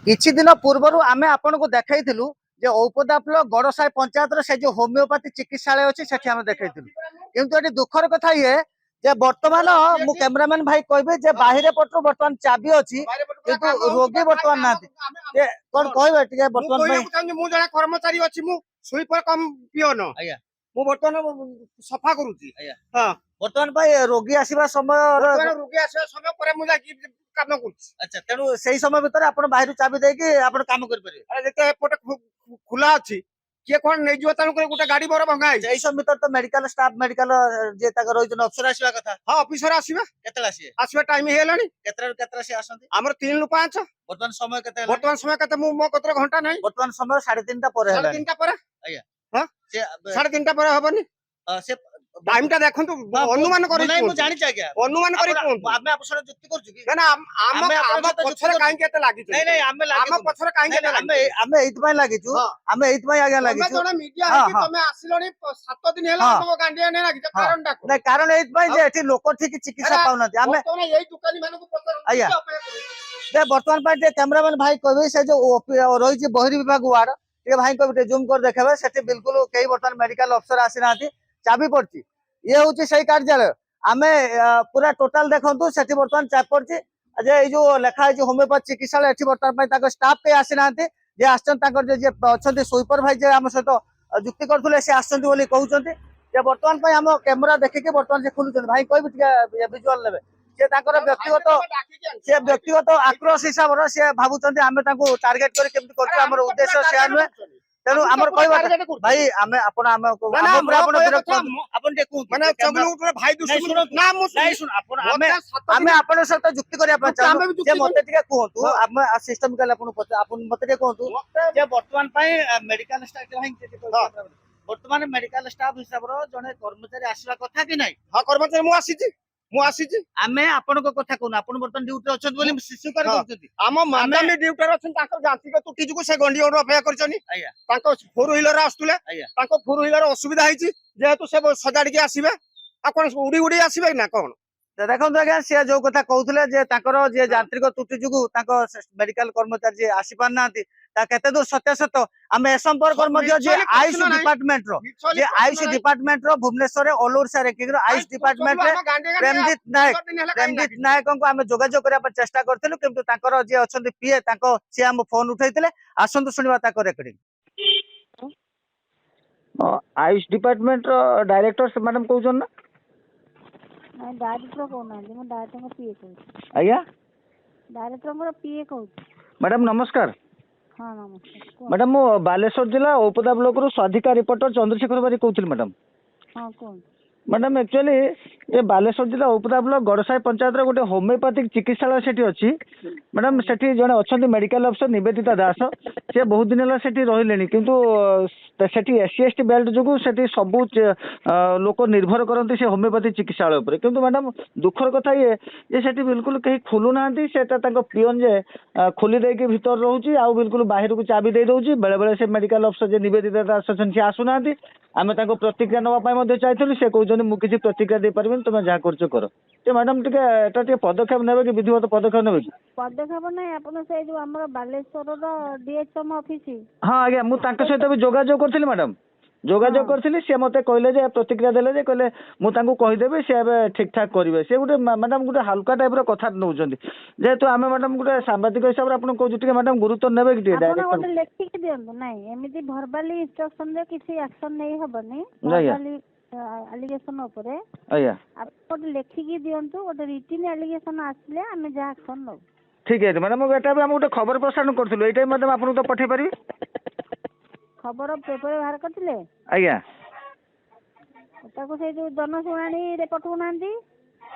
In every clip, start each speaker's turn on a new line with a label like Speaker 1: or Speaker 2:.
Speaker 1: କିଛି ଦିନ ପୂର୍ବରୁ ଆମେ ଆପଣଙ୍କୁ ଦେଖାଇଥିଲୁ ଯେ ଔପଦାପଲ ଗଡ଼ସାହି ପଞ୍ଚାୟତର ସେ ଯୋଉ ହୋମିଓପାଥି ଚିକିତ୍ସାଳୟ ଅଛି ସେଠି ଆମେ ଦେଖାଇଥିଲୁ। କିନ୍ତୁ ଏଠି ଦୁଃଖର କଥା ଇଏ ଯେ ବର୍ତ୍ତମାନ ମୁଁ କ୍ୟାମେରାମ୍ୟାନ ଭାଇ କହିବି ଯେ ବାହିରେ ପଟରୁ ବର୍ତ୍ତମାନ ଚାବି ଅଛି କିନ୍ତୁ ରୋଗୀ ବର୍ତ୍ତମାନ ନାହାନ୍ତି। କଣ କହିବେ ଟିକେ ବର୍ତ୍ତମାନ ପାଇଁ?
Speaker 2: ମୁଁ ଜଣେ କର୍ମଚାରୀ ଅଛି, ମୁଁ ସୁଇପର କମ ପିଅନ।
Speaker 1: ଆଜ୍ଞା
Speaker 2: ମୁଁ ବର୍ତ୍ତମାନ ସଫା କରୁଛି। ହଁ
Speaker 1: ବର୍ତ୍ତମାନ ପାଇଁ ରୋଗୀ ଆସିବା ସମୟ
Speaker 2: ରୋଗୀ ଆସିବା ସମୟ ପରେ ମୁଁ ଯାଇକି କାମ କରୁଛି।
Speaker 1: ଆଚ୍ଛା, ତେଣୁ ସେଇ ସମୟ ଭିତରେ ଆପଣ ବାହାରୁ ଚାବି ଦେଇକି ଆପଣ କାମ କରିପାରିବେ।
Speaker 2: ଯେତେ ଏପଟେ ଖୋଲା ଅଛି କିଏ କଣ ନେଇଯିବ, ତେଣୁ କରି ଗୋଟେ ଗାଡି ବର ଭଙ୍ଗା ହେଇଛି।
Speaker 1: ଏଇ ସମୟ ଭିତରେ ତ ମେଡିକାଲ ଷ୍ଟାଫ ମେଡିକାଲ ଯିଏ ତାଙ୍କ ରହିଛନ୍ତି ଅଫିସର ଆସିବା କଥା।
Speaker 2: ହଁ ଅଫିସର ଆସିବେ।
Speaker 1: କେତେବେଳେ ଆସିବେ?
Speaker 2: ଆସିବା ଟାଇମ ହେଇଗଲାଣି।
Speaker 1: କେତେଟାରୁ କେତେଟା ସେ ଆସନ୍ତି?
Speaker 2: ଆମର 3 ରୁ 5।
Speaker 1: ବର୍ତ୍ତମାନ ସମୟ କେତେ?
Speaker 2: ବର୍ତ୍ତମାନ ସମୟ କେତେ? ମୁଁ ମୋ କତରେ ଘଣ୍ଟା ନାହିଁ।
Speaker 1: ବର୍ତ୍ତମାନ ସମୟ 3:30 ପରେ ହେଲା।
Speaker 2: 3:30 ପରେ।
Speaker 1: ଆଜ୍ଞା
Speaker 2: ହଁ
Speaker 1: ସେ
Speaker 2: 3:30 ପରେ ହବନି।
Speaker 1: ସେ
Speaker 2: ଟାଇମ ଟା ଦେଖନ୍ତୁ, ଅନୁମାନ କରି
Speaker 1: ନାଇଁ ମୁଁ ଜାଣିଛି ଆଜ୍ଞା,
Speaker 2: ଅନୁମାନ କରି କୁହନ୍ତୁ।
Speaker 1: ଆମେ ଆପଣଙ୍କ ସହିତ ଯୁକ୍ତି କରୁଛୁ କି?
Speaker 2: ନା ଆମ ପଛରେ କାହିଁକି ଏତେ ଲାଗିଛୁ?
Speaker 1: ନାଇଁ ନାଇଁ ଆମେ
Speaker 2: ଆମ ପଛରେ କାହିଁକି ଏତେ ଲାଗିଛୁ?
Speaker 1: ଆମେ ଏଇଥିପାଇଁ ଲାଗିଛୁ। ଆମେ ଏଇଥିପାଇଁ ଆଜ୍ଞା ଲାଗିଛୁ।
Speaker 2: ତମେ ଜଣେ ମିଡିଆ ହେଇକି ତମେ ଆସିଲଣି 7 ଦିନ ହେଲା ଆମ ଗାଣ୍ଡିଆ ନେ ଲାଗିଛ। କାରଣଟା କଣ?
Speaker 1: ନାଇଁ କାରଣ ଏଇଥିପାଇଁ ଯେ ଏଠି ଲୋକ ଠିକ ଚିକିତ୍ସା ପାଉନାହାନ୍ତି। ଆମେ
Speaker 2: ତମେ ଏଇ ଦୋକାନୀ ମାନଙ୍କୁ ପଚାରନ୍ତୁ।
Speaker 1: ଆଜ୍ଞା
Speaker 2: ଅପେକ୍ଷା କରୁଛୁ।
Speaker 1: ଯେ ବର୍ତ୍ତମାନ ପାଇଁ ଟିକେ କ୍ୟାମେରାମ୍ୟାନ ଭାଇ କହିବେ ସେ ଯୋଉ ରହିଛି ବହିର ବିଭାଗ ୱାର୍ଡ ଟିକେ ଭାଇ କହିବେ ଟିକେ ଜୁମ କରି ଦେଖେଇବେ। ସେଠି ବିଲକୁଲ କେହି ବର୍ତ୍ତମାନ ମେଡିକାଲ ଅଫିସର ଆସିନାହାନ୍ତି, ଚାବି ପଡିଛି। ଇଏ ହଉଛି ସେଇ କାର୍ଯ୍ୟାଳୟ। ଆମେ ପୁରା ଟୋଟାଲ ଦେଖନ୍ତୁ ସେଠି ବର୍ତ୍ତମାନ ଚାବି ପଡିଛି ଯେ ଏଇ ଯୋଉ ଲେଖା ହେଇଛି ହୋମିଓପାଥି ଚିକିତ୍ସାଳୟ, ଏଠି ବର୍ତ୍ତମାନ ପାଇଁ ତାଙ୍କ ଷ୍ଟାଫ କେହି ଆସିନାହାନ୍ତି। ଯେ ଆସିଛନ୍ତି ତାଙ୍କର ଯିଏ ଅଛନ୍ତି ସୁଇପର ଭାଇ ଯେ ଆମ ସହିତ ଯୁକ୍ତି କରୁଥିଲେ ସେ ଆସିଛନ୍ତି ବୋଲି କହୁଛନ୍ତି। ଯେ ବର୍ତ୍ତମାନ ପାଇଁ ଆମ କ୍ୟାମେରା ଦେଖିକି ବର୍ତ୍ତମାନ ସେ ଖୋଲୁଛନ୍ତି। ଭାଇ କହିବି ଟିକେ ଭିଜୁଆଲ ନେବେ। ସେ ତାଙ୍କର ବ୍ୟକ୍ତିଗତ ଆକ୍ରୋଶ ହିସାବରେ ସେ ଭାବୁଛନ୍ତି ଆମେ ତାଙ୍କୁ ଟାର୍ଗେଟ କରି କେମିତି କରୁଛୁ। ଆମର ଉଦ୍ଦେଶ୍ୟ ସେୟା ନୁହେଁ। ତେଣୁ ଆମର କହିବା ଭାଇ ଆମେ ଆପଣ ଆମେ ଆପଣ ଟିକେ କୁହନ୍ତୁ
Speaker 2: ମାନେ ଭାଇ
Speaker 1: ଆମେ ଆପଣଙ୍କ ସହିତ ଯୁକ୍ତି କରିବା ପାଇଁ ଚାହୁଁଛୁ ଯେ ମତେ ଟିକେ କୁହନ୍ତୁ। ଆମେ ସିଷ୍ଟମିକାଲି ଆପଣଙ୍କୁ ଆପଣ ମତେ ଟିକେ କୁହନ୍ତୁ ଯେ ବର୍ତ୍ତମାନ ପାଇଁ ମେଡିକାଲ ଷ୍ଟାଫ ବର୍ତ୍ତମାନ ମେଡିକାଲ ଷ୍ଟାଫ ହିସାବର ଜଣେ କର୍ମଚାରୀ ଆସିବା କଥା କି ନାହିଁ?
Speaker 2: ହଁ କର୍ମଚାରୀ ମୁଁ ଆସିଛି।
Speaker 1: ଆମେ ଆପଣଙ୍କ କଥା କହୁନୁ, ଆପଣ ବର୍ତ୍ତମାନ ଡ୍ୟୁଟିରେ ଅଛନ୍ତି ବୋଲି ସ୍ୱୀକାର କରୁଛନ୍ତି।
Speaker 2: ଆମ ମାଡାମ ଡ୍ୟୁଟିରେ ଅଛନ୍ତି, ତାଙ୍କର ଯାନ୍ତ୍ରିକ ତ୍ରୁଟି ଯୋଗୁଁ ସେ ଗଣ୍ଡି ଓଡ ଅପେକ୍ଷା କରିଛନ୍ତି।
Speaker 1: ଆଜ୍ଞା
Speaker 2: ତାଙ୍କ 4 ହ୍ୱିଲର ଆସୁଥିଲେ।
Speaker 1: ଆଜ୍ଞା
Speaker 2: ତାଙ୍କ 4 ହ୍ୱିଲର ଅସୁବିଧା ହେଇଛି, ଯେହେତୁ ସେ ସଜାଡିକି ଆସିବେ। ଆଉ କଣ ଉଡି ଆସିବେ ନା କଣ?
Speaker 1: ଦେଖନ୍ତୁ ଆଜ୍ଞା, ସିଏ ଯୋଉ କଥା କହୁଥିଲେ ଯେ ତାଙ୍କର ଯିଏ ଯାନ୍ତ୍ରିକ ତ୍ରୁଟି ଯୋଗୁଁ ତାଙ୍କ ମେଡିକାଲ କର୍ମଚାରୀ ଯିଏ ଆସିପାରୁନାହାନ୍ତି, ତା କେତେ ଦୂର ସତ୍ୟାସତ ଆମେ ଏ ସମ୍ପର୍କରେ ମଧ୍ୟ ଯିଏ ଆୟୁଷ ଡିପାର୍ଟମେଣ୍ଟର ଭୁବନେଶ୍ୱରରେ ଅଲ ଓଡିଶା ର୍ୟାଙ୍କିଙ୍ଗର ଆୟୁଷ ଡିପାର୍ଟମେଣ୍ଟରେ ପ୍ରେମଜିତ ନାୟକଙ୍କୁ ଆମେ ଯୋଗାଯୋଗ କରିବା ପାଇଁ ଚେଷ୍ଟା କରିଥିଲୁ, କିନ୍ତୁ ତାଙ୍କର ଯିଏ ଅଛନ୍ତି ପିଏ ତାଙ୍କ ସିଏ ଆମ ଫୋନ ଉଠେଇଥିଲେ। ଆସନ୍ତୁ ଶୁଣିବା ତାଙ୍କ ରେକର୍ଡିଂ।
Speaker 3: ଆୟୁଷ ଡିପାର୍ଟମେଣ୍ଟର ଡାଇରେକ୍ଟର ମ୍ୟାଡାମ କହୁଛନ୍ତି ନା?
Speaker 4: डायरेक्टर कौन मु डायरेक्टर पीए कहूँ।
Speaker 3: आज्ञा
Speaker 4: डायरेक्टर मोर पीए कहूँ।
Speaker 3: मैडम नमस्कार।
Speaker 4: हाँ नमस्कार।
Speaker 3: मैडम मु बालेश्वर जिला औपदा ब्लॉक रु स्वाधिका रिपोर्टर चंद्रशेखर बारी कहूँ। मैडम
Speaker 4: हाँ कौन
Speaker 3: मैडम एक्चुअली ये बालेश्वर जिला औपदा ब्लॉक गड़साई पंचायत गोटे होमिओपाथिक चिकित्सालय सेठी अच्छी। मैडम सेठी जड़े अच्छा मेडिकल अफिसर निवेदिता दास सी बहुत दिन है सेठी रही किंतु सेठी एससी एसटी बेल्ट जो सेठी सबू लोक निर्भर करते से होमिओपाथी चिकित्सालय उपर। किंतु मैडम दुखर कथा ये जे सेठी बिल्कुल कहीं खोलू ना पिओन जे खोली देकी भीतर रोचे आउ बिल्कुल बाहर को चाबी दे दौर बेले बेले से मेडिकल अफिसर जे निवेदिता दास अच्छे सी आसुना आम प्रतिक्रिया नापी चाहिए से कहते मुझे प्रतिक्रिया दे पारि तुम जहाँ कर मैडम टे पदक्षेप ने कि विधिवत पदक्षेप ने कि
Speaker 4: पदक्षेप नहीं आपन से जो हमर बालेश्वर डीएचएम ऑफिस।
Speaker 3: हाँ आज्ञा मुझे सहित भी जोगाजोग करी मैडम जोगाजोग करी सी मत कहले प्रतिक्रिया देले कहले मुझे कहीदेवी सी ठीक ठाक करेंगे सी गोटे मैडम गोटे हल्का टाइप कथा नौ जेहेतु आम मैडम गोटे सांबादिक हिसाब से कहूँ मैडम गुरुत्व ने
Speaker 4: लिखिक दिंतु ना एमती भर्बाली इंस्ट्रक्शन किसी एक्शन नहीं हेनी एलिगेशन उपरे आप गोटे लिखिकी दिंतु गोटे रिटन एलिगेशन आसिले आम जहाँ एक्शन नौ।
Speaker 3: ठीक है मैडम एटा भी गोटे खबर प्रसारण करूँ ये मैडम आपको तो पठे पारि
Speaker 4: खबर पेपर बाहर करते
Speaker 3: आज्ञा
Speaker 4: से जो जनशुणी रे पठौना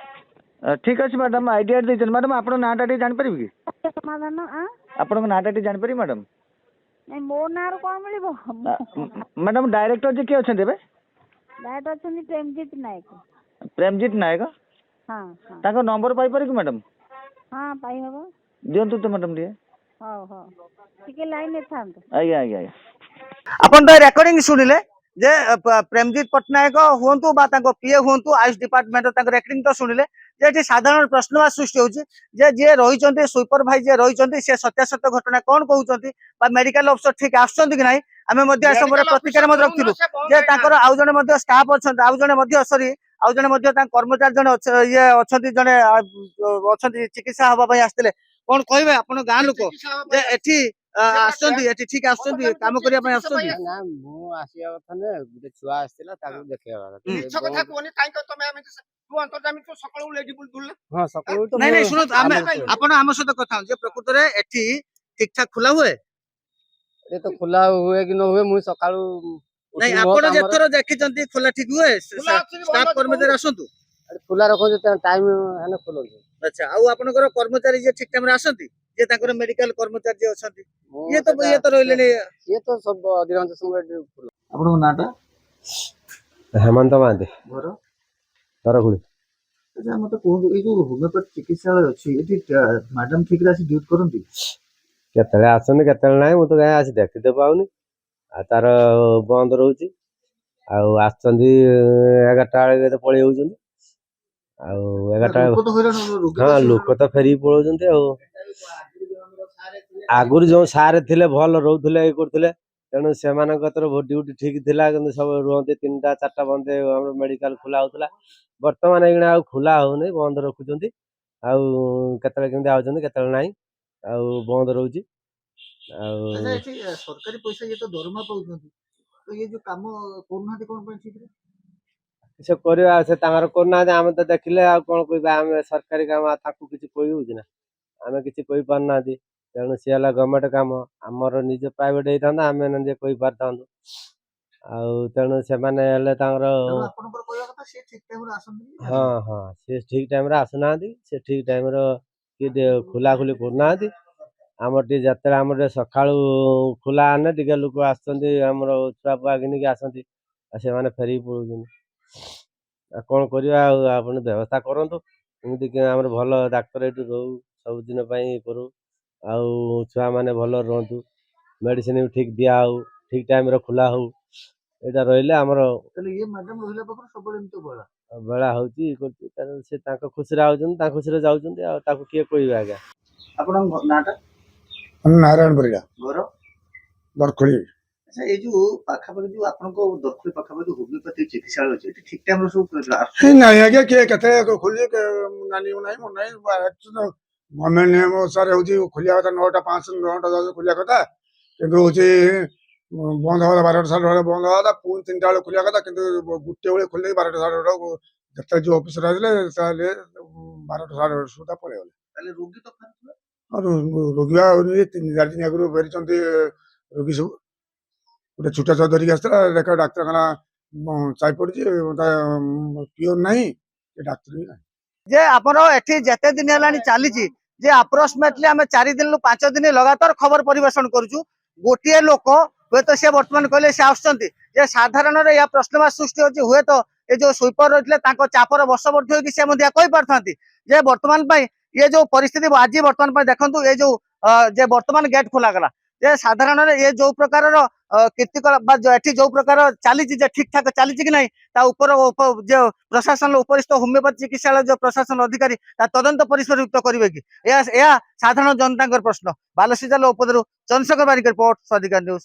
Speaker 3: ठीक अच्छे मैडम आईडिया देखते मैडम आप नाटा टे जापर कि
Speaker 4: समाधान
Speaker 3: आप नाटा टे जापर मैडम
Speaker 4: नहीं मो ना कौन मिल
Speaker 3: मैडम डायरेक्टर जी किए अच्छा
Speaker 4: डायरेक्टर अच्छा प्रेमजीत नायक।
Speaker 3: प्रेमजीत नायक
Speaker 4: हाँ
Speaker 3: नंबर पाइपर कि मैडम
Speaker 4: हाँ पाई हम
Speaker 3: दिंतु तो मैडम टे
Speaker 4: हाँ हाँ टिके लाइन था
Speaker 3: आज्ञा आज्ञा
Speaker 1: अपन तो रेकर्डिंग शुणिले जे प्रेमजीत पट्टनायक हुंतु बा तांको पीए हुंतु आयुष डिपार्टमेंट तांकर एक्टिंग तो सुनिले जे एठी साधारण प्रश्नवाद सृष्टि होउची जे जे रहिचंती सुपरवाइज जे रहिचंती से सत्यासत्य घटना कोन कहउचंती बा मेडिकल अफसर ठीक आछंती कि नाही आमे मध्ये ए सबरे प्रतिक्रिया मध्ये रखिलु जे तांकर आउ जने मध्ये स्टाफ अछंती आउ जने मध्ये सॉरी आउ जने मध्ये तां कर्मचारी जने ये अछंती जने अछंती चिकित्सा हबा पई आस्थिले कोन कहबे आपण गां लोक जे एठी आछंती एठी ठीक आछंती काम करिया पई आछंती
Speaker 5: ନା ମୁଁ ଆସିବା କଥା ନୁହେଁ ଗୋଟେ ଛୁଆ ଆସିଥିଲା ତାକୁ ଦେଖେଇବା କଥା
Speaker 2: ମିଛ କଥା କୁହନି କାଇଁ ତମେ ଆମେ ତୁ ଅନ୍ତର୍ଜାମୀ ତୁ ସକାଳୁ ଲେଡି ବୁଲୁଥିଲା
Speaker 5: ହଁ ସକାଳୁ ତ
Speaker 1: ନାଇଁ ନାଇଁ
Speaker 5: ମୁଁ-
Speaker 1: ଶୁଣନ୍ତୁ ଆମେ ଆପଣ ଆମ ସହିତ କଥା ହଉଁ ଯେ ପ୍ରକୃତରେ ଏଠି ଠିକ ଠାକ ଖୋଲା ହୁଏ
Speaker 5: ଏ ତ ଖୋଲା ହୁଏ କି ନ ହୁଏ ମୁଁ ସକାଳୁ
Speaker 1: ନାଇଁ
Speaker 5: ଉଠିକି ମୋ
Speaker 1: ଆପଣ
Speaker 5: କାମରେ-
Speaker 1: ଯେଥର ଦେଖିଛନ୍ତି ଖୋଲା ଠିକ ହୁଏ
Speaker 2: ଖୋଲା ଅଛି କି ବନ୍ଦ
Speaker 1: ଷ୍ଟାଫ
Speaker 2: ଅଛି
Speaker 1: କର୍ମଚାରୀ ଆସନ୍ତୁ
Speaker 5: ଖୋଲା ରଖୁଛୁ ଟାଇମ ହେଲେ ଖୋଲନ୍ତୁ
Speaker 1: ଆଚ୍ଛା ଆଉ ଆପଣଙ୍କର କର୍ମଚାରୀ ଯିଏ ଠିକ ଟାଇମରେ ଆସନ୍ତି ଯେ ତାଙ୍କର ମେଡିକାଲ କର୍ମଚାରୀ ଯିଏ ଅଛନ୍ତି
Speaker 5: ମୁଁ
Speaker 1: ଇଏ
Speaker 5: ସେଟା-
Speaker 1: ତ ରହିଲେଣି
Speaker 5: ଇଏ ତ ସବୁ ଅଧିକାଂଶ ସମୟ ଏଠି ଖୋଲା।
Speaker 1: ଆପଣଙ୍କ ନାଁଟା
Speaker 6: ହେମନ୍ତ ମହାନ୍ତି
Speaker 1: ଘର
Speaker 6: ତରଖୁଳି।
Speaker 1: ଆଚ୍ଛା ମତେ କୁହନ୍ତୁ ଏଇ ଯୋଉ ହୋମିଓପାଥି ଚିକିତ୍ସାଳୟ ଅଛି ଏଠି ମ୍ୟାଡାମ ଠିକରେ ଆସି ଡ୍ୟୁଟି କରନ୍ତି
Speaker 6: କେତେବେଳେ ଆସନ୍ତି କେତେବେଳେ ନାହିଁ ମୁଁ ତ କାହିଁ ଆସି ଦେଖିତେ ପାଉନି ଆଉ ତାର ବନ୍ଦ ରହୁଛି ଆଉ ଆସୁଛନ୍ତି 11ଟା ବେଳେ କେତେ ପଳେଇ ଯାଉଛନ୍ତି ଆଉ 11ଟା
Speaker 1: ଲୋକ ତ ହଇରାଣ ରୋଗୀ
Speaker 6: ହଁ ଲୋକ ତ ଫେରିକି ପଳଉଛନ୍ତି ଆଉ ଆଗରୁ ଯୋଉ ସାର୍ ଥିଲେ ଭଲ ରହୁଥିଲେ ଇଏ କରୁଥିଲେ ତେଣୁ ସେମାନଙ୍କ ଡ୍ୟୁଟି ଠିକ ଥିଲା କିନ୍ତୁ ସବୁ ରୁହନ୍ତି 3ଟା 4ଟା ବନ୍ଦ ଆମର ମେଡିକାଲ ଖୋଲା ହଉଥିଲା ବର୍ତ୍ତମାନ ଏଇନା ଆଉ ଖୋଲା ହଉନି ବନ୍ଦ ରଖୁଛନ୍ତି ଆଉ କେତେବେଳେ କେମିତି ଆଉଛନ୍ତି କେତେବେଳେ ନାହିଁ ଆଉ ବନ୍ଦ ରହୁଛି ଆଉ
Speaker 1: ଆଚ୍ଛା ଏଠି ସରକାରୀ ପଇସା ଇଏ ତ ଦରମା ପାଉଛନ୍ତି ତ ଇଏ ଯୋଉ କାମ କରୁନାହାନ୍ତି କଣ ପାଇଁ ଠିକରେ
Speaker 6: ସେ କରିବା ସେ ତାଙ୍କର କରୁନାହାନ୍ତି ଆମେ ତ ଦେଖିଲେ ଆଉ କଣ କହିବା ଆମେ ସରକାରୀ କାମ ତାକୁ କିଛି କହି ହଉଛି ନା ଆମେ କିଛି କହିପାରୁନାହାନ୍ତି ତେଣୁ ସିଏ ହେଲା ଗଭର୍ଣ୍ଣମେଣ୍ଟ କାମ ଆମର ନିଜ ପ୍ରାଇଭେଟ ହେଇଥାନ୍ତା ଆମେ ନିଜେ କହିପାରିଥାନ୍ତୁ ଆଉ ତେଣୁ ସେମାନେ ହେଲେ ତାଙ୍କର
Speaker 1: ଆପଣଙ୍କର କହିବା କଥା ସେ ଠିକ ଟାଇମରେ ଆସନ୍ତି
Speaker 6: ହଁ ହଁ ସେ ଠିକ ଟାଇମରେ ଆସୁନାହାନ୍ତି ସେ ଠିକ ଟାଇମରେ କିଏ ଖୋଲାଖୋଲି କରୁନାହାନ୍ତି ଆମର ଟିକେ ଯେତେବେଳେ ଆମର ଟିକେ ସକାଳୁ ଖୋଲା ହେଲେ ଟିକେ ଲୋକ ଆସୁଛନ୍ତି ଆମର ଛୁଆ ପୁଆ ଘିନିକି ଆସନ୍ତି ଆଉ ସେମାନେ ଫେରିକି ପଳଉଛନ୍ତି ଆଉ କଣ କରିବା ଆଉ ଆପଣ ବ୍ୟବସ୍ଥା କରନ୍ତୁ ଏମିତି କି ଆମର ଭଲ ଡାକ୍ତର ଏଠି ରହୁ ସବୁଦିନ ପାଇଁ ଇଏ କରୁ ଆଉ ଛୁଆମାନେ ଭଲ ରୁହନ୍ତୁ ମେଡିସିନ ବି ଠିକ ଦିଆ ହଉ ଠିକ ଟାଇମରେ ଖୋଲା ହଉ ଏଇଟା ରହିଲେ ଆମର
Speaker 1: ତାହେଲେ ଇଏ ମ୍ୟାଡାମ ରହିଲା ପାଖରୁ ସବୁବେଳେ ଏମିତି ବଳା
Speaker 6: ବେଳା ହଉଛି ଇଏ କରୁଛି ତେଣୁ ସେ ତାଙ୍କ ଖୁସିରେ ଆଉଛନ୍ତି ତାଙ୍କ ଖୁସିରେ ଯାଉଛନ୍ତି ଆଉ ତାକୁ କିଏ କହିବେ ଆଜ୍ଞା
Speaker 1: ଆପଣଙ୍କ ନାଁଟା
Speaker 7: ନାରାୟଣ ପରିଡ଼ା
Speaker 1: ଘର
Speaker 7: ଦରଖଳି
Speaker 1: ଆଚ୍ଛା ଏଇ ଯୋଉ ପାଖାପାଖି ଯୋଉ ଆପଣଙ୍କ ଦକ୍ଷିଣ ପାଖାପାଖି ହୋମିଓପାଥି ଚିକିତ୍ସାଳୟ ଅଛି ଏଠି ଠିକ ଟାଇମରେ ସବୁ
Speaker 7: ନାଇଁ ଆଜ୍ଞା କିଏ କେତେ ଖୋଲିଛି ନାନି ନାହିଁ ମୋ ନାହିଁ ଗଭର୍ଣ୍ଣମେଣ୍ଟ ନିୟମ ଅନୁସାରେ ହଉଛି ଖୋଲିବା କଥା 9ଟା 5 9ଟା 10 ଖୋଲିବା କଥା କିନ୍ତୁ ହଉଛି ବନ୍ଦ ହବା 12ଟା 12:30 ବନ୍ଦ ହବା କଥା ପୁଣି 3ଟା ବେଳେ ଖୋଲିବା କଥା କିନ୍ତୁ ଗୋଟେ ବେଳେ ଖୋଲିକି 12ଟା 12:30 ଯେତେବେଳେ ଯୋଉ ଅଫିସର ଆସିଲେ ତାହେଲେ 12ଟା 12:30 ସୁଦ୍ଧା ପଳେଇଗଲେ
Speaker 1: ତାହେଲେ ରୋଗୀ ତ ଫେରୁଥିବେ
Speaker 7: ରୋଗୀ ବା 3-4 ଦିନ ଆଗରୁ ଫେରିଛନ୍ତି ରୋଗୀ ସବୁ ଗୋଟେ ଛୋଟା ଛୁଆ ଧରିକି ଆସିଥିଲା ଡାକ୍ତରଖାନା ଚାଇ ପଡିଛି ପିଓର ନାହିଁ ଡାକ୍ତର ବି ନାହିଁ
Speaker 1: ଯେ ଆପଣ ଏଠି ଯେତେ ଦିନ ହେଲାଣି ଚାଲିଛି ଯେ ଆପ୍ରୋକ୍ସିମେଟଲି ଆମେ 4 ଦିନରୁ 5 ଦିନ ଲଗାତାର ଖବର ପରିବେଷଣ କରୁଛୁ ଗୋଟିଏ ଲୋକ ହୁଏତ ସେ ବର୍ତ୍ତମାନ କହିଲେ ସେ ଆସୁଛନ୍ତି ଯେ ସାଧାରଣରେ ଏହା ପ୍ରଶ୍ନବାଚ ସୃଷ୍ଟି ହଉଛି ହୁଏତ ଏ ଯୋଉ ସୁଇପର ରହିଥିଲେ ତାଙ୍କ ଚାପର ବଶବର୍ତ୍ତୀ ହୋଇକି ସେ ମଧ୍ୟ କହିପାରିଥାନ୍ତି ଯେ ବର୍ତ୍ତମାନ ପାଇଁ ये जो परिस्थिति आज बर्तमान पर देखंतु ये जो जे वर्तमान गेट खोला गला जे साधारण ये जो प्रकार कीर्तिकला जो प्रकार चली ठीक ठाक चली कि नहीं ता ऊपर जो प्रशासन उपरिस्थ होमियोपैथी चिकित्सालय जो प्रशासन अधिकारी तदंत परिसरयुक्त करेंगे कि साधारण जनता प्रश्न बालेश्वर जिला उपदरु चंद्रशेखर बारिक रिपोर्ट स्वाधिकार न्यूज।